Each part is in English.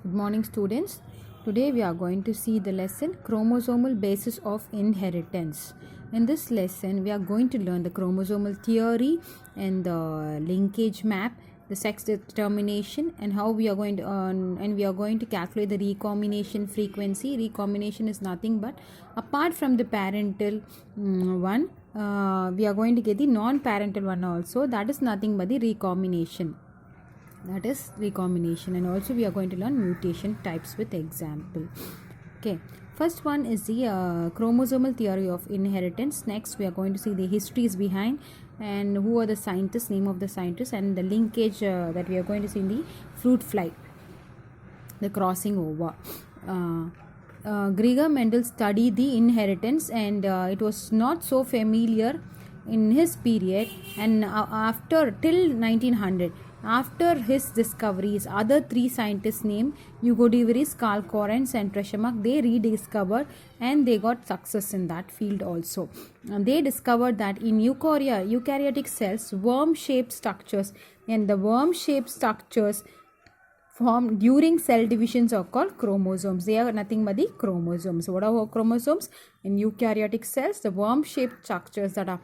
Good morning, students. Today we are going to see the lesson Chromosomal Basis of Inheritance. In this lesson, we are going to learn the chromosomal theory and the linkage map, the sex determination, and how we are going to calculate the recombination frequency. Recombination is nothing but apart from the parental one, we are going to get the non-parental one also. That is nothing but the recombination. That is recombination, and also we are going to learn mutation types with example. Okay, first one is the chromosomal theory of inheritance. Next we are going to see the histories behind and who are the scientists, name of the scientists, and the linkage that we are going to see in the fruit fly, the crossing over. Gregor Mendel studied the inheritance, and it was not so familiar in his period, and after till 1900. After his discoveries, other three scientists named Hugo de Vries, Carl Correns and Treschamach, they rediscovered and they got success in that field also. And they discovered that in eukaryotic cells, worm-shaped structures, and the worm-shaped structures formed during cell divisions are called chromosomes. They are nothing but the chromosomes. What are chromosomes? In eukaryotic cells, the worm-shaped structures that are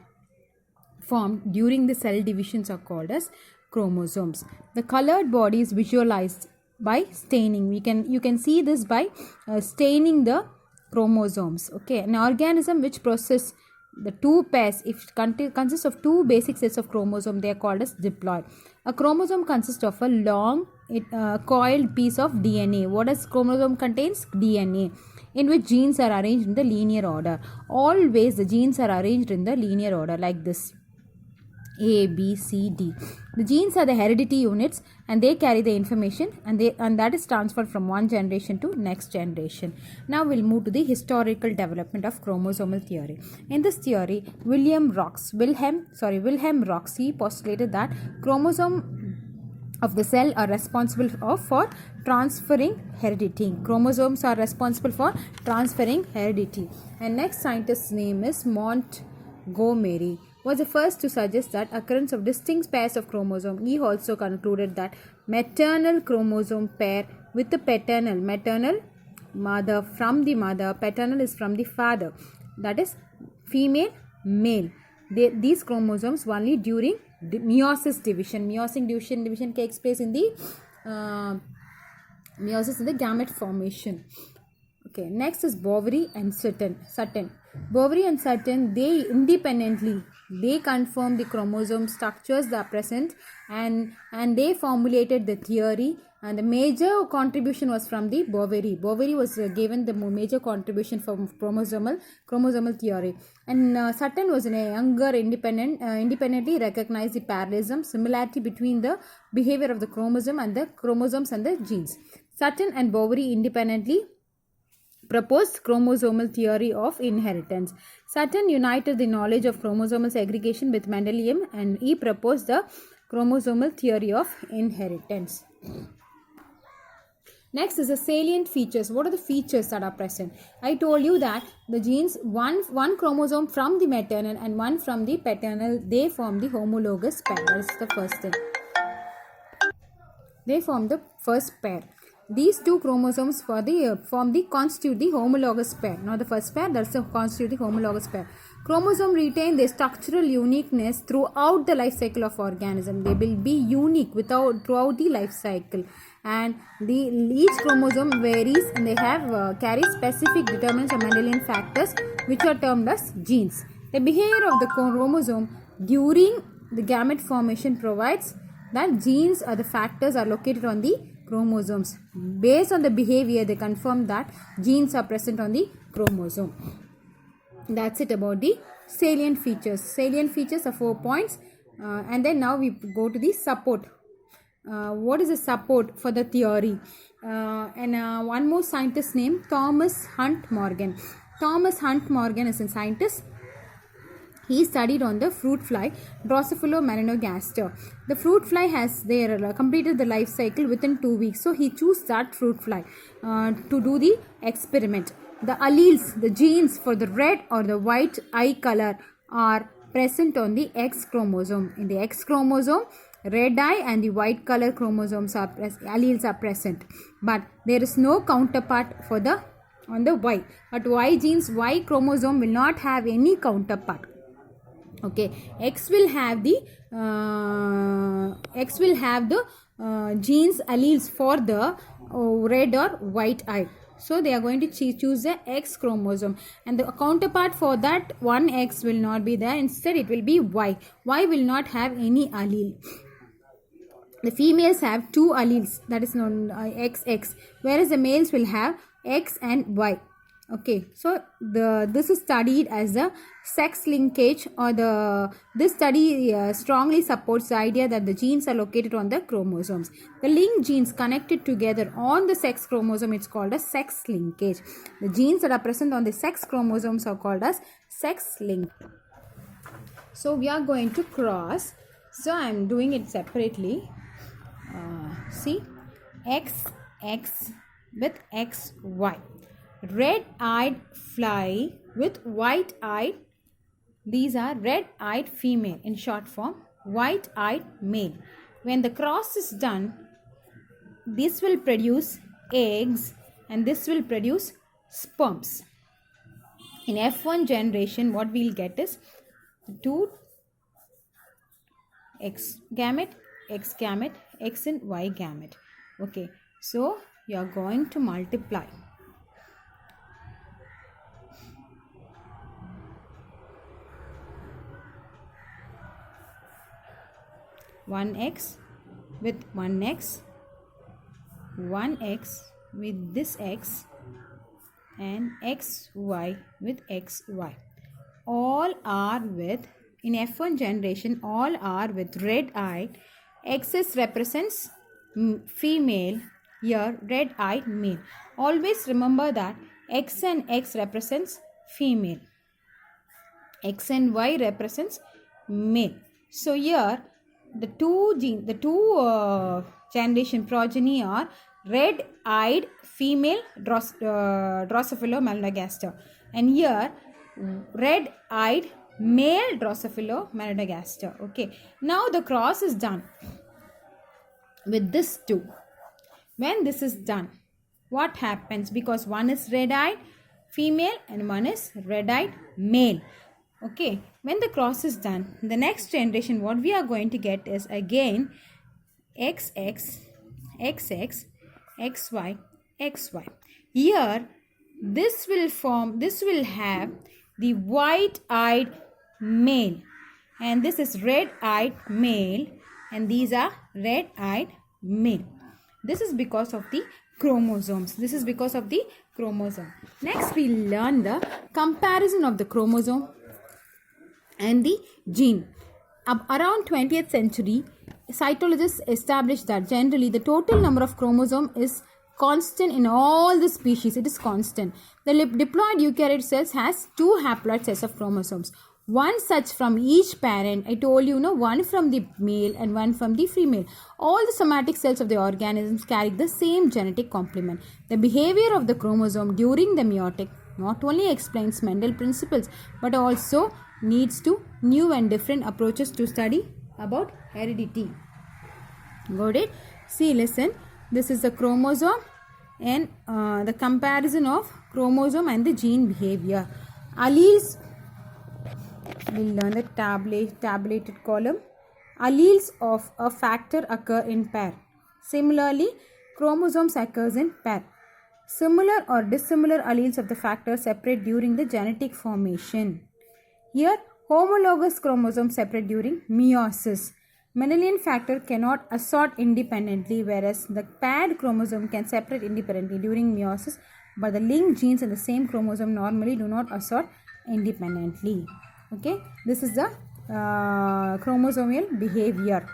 formed during the cell divisions are called as chromosomes. The colored body is visualized by staining. You can see this by staining the chromosomes. Okay, an organism which processes the two pairs, if consists of two basic sets of chromosomes, they are called as diploid. A chromosome consists of a long coiled piece of DNA. What does chromosome contains? DNA, in which genes are arranged in the linear order. Always the genes are arranged in the linear order like this: A, B, C, D. The genes are the heredity units, and they carry the information, and that is transferred from one generation to next generation. Now we'll move to the historical development of chromosomal theory. In this theory, Wilhelm Roxy postulated that chromosome of the cell are responsible for transferring heredity. Chromosomes are responsible for transferring heredity. And next scientist's name is Montgomery was the first to suggest that occurrence of distinct pairs of chromosomes. He also concluded that maternal chromosome pair with the maternal mother from the mother, paternal is from the father, that is female, male. These chromosomes only during meiosis division. Division takes place in the meiosis in the gamete formation. Okay, next is Boveri and Sutton. Boveri and Sutton, they independently confirmed the chromosome structures that are present, and they formulated the theory, and the major contribution was from the Boveri. Boveri was given the major contribution from chromosomal theory, and Sutton was a younger independently recognized the parallelism, similarity between the behavior of the chromosome and the chromosomes and the genes. Sutton and Boveri independently proposed chromosomal theory of inheritance. Sutton united the knowledge of chromosomal segregation with Mendelian, and he proposed the chromosomal theory of inheritance. Next is the salient features. What are the features that are present? I told you that the genes, one chromosome from the maternal and one from the paternal, they form the homologous pair. That is the first thing. They form the first pair. These two chromosomes constitute the homologous pair. Not the first pair, that's the constitute the homologous pair. Chromosome retain their structural uniqueness throughout the life cycle of organism. They will be unique throughout the life cycle, and each chromosome varies, and they have carry specific determinants of Mendelian factors which are termed as genes. The behavior of the chromosome during the gamete formation provides that genes or the factors are located on the chromosomes. Based on the behavior, they confirm that genes are present on the chromosome. That's it about the salient features. Salient features are 4 points, and then now we go to the support. What is the support for the theory? And one more scientist named Thomas Hunt Morgan. Thomas Hunt Morgan is a scientist. He studied on the fruit fly, Drosophila melanogaster. The fruit fly has completed the life cycle within 2 weeks. So he chose that fruit fly to do the experiment. The alleles, the genes for the red or the white eye color are present on the X chromosome. In the X chromosome, red eye and the white color chromosomes are alleles are present, but there is no counterpart for the on the Y. But Y genes, Y chromosome will not have any counterpart. Okay, X will have the genes alleles for the red or white eye. So they are going to choose the X chromosome, and the counterpart for that one X will not be there. Instead, it will be Y. Y will not have any allele. The females have two alleles, that is known XX, whereas the males will have X and Y. Okay, so this is studied as a sex linkage, or this study strongly supports the idea that the genes are located on the chromosomes. The linked genes connected together on the sex chromosome, it's called a sex linkage. The genes that are present on the sex chromosomes are called as sex link. So we are going to cross. So I am doing it separately. See, XX with XY. Red-eyed fly with white-eyed, these are red-eyed female, in short form, white-eyed male. When the cross is done, this will produce eggs and this will produce sperms. In F1 generation, what we will get is 2 X gamete, X gamete, X and Y gamete. Okay, so you are going to multiply. 1x with 1x, 1x with this x, and xy with xy. All are with, in F1 generation, all are with red eye. Xs represents female, here red eyed male. Always remember that X and X represents female, X and Y represents male. So here the two generation progeny are red-eyed female Drosophila melanogaster, and here red-eyed male Drosophila melanogaster. Okay, now the cross is done with this two. When this is done, what happens? Because one is red-eyed female and one is red-eyed male. Okay, when the cross is done, the next generation, what we are going to get is again XX, XX, XY, XY. Here, this will have the white-eyed male, and this is red-eyed male, and these are red-eyed male. This is because of the chromosomes. This is because of the chromosome. Next, we learn the comparison of the chromosome and the gene. Around 20th century, cytologists established that generally the total number of chromosomes is constant in all the species. It is constant. The diploid eukaryote cells has 2 haploid sets of chromosomes. One such from each parent. I told you, one from the male and one from the female. All the somatic cells of the organisms carry the same genetic complement. The behavior of the chromosome during the meiotic not only explains Mendel's principles, but also needs to new and different approaches to study about heredity. Got it? See, listen. This is the chromosome and the comparison of chromosome and the gene behavior. Alleles, we'll learn the tabulated column. Alleles of a factor occur in pair. Similarly, chromosomes occurs in pair. Similar or dissimilar alleles of the factor separate during the genetic formation. Here, homologous chromosomes separate during meiosis. Mendelian factor cannot assort independently, whereas the paired chromosome can separate independently during meiosis, but the linked genes in the same chromosome normally do not assort independently. Okay, this is the chromosomal behavior.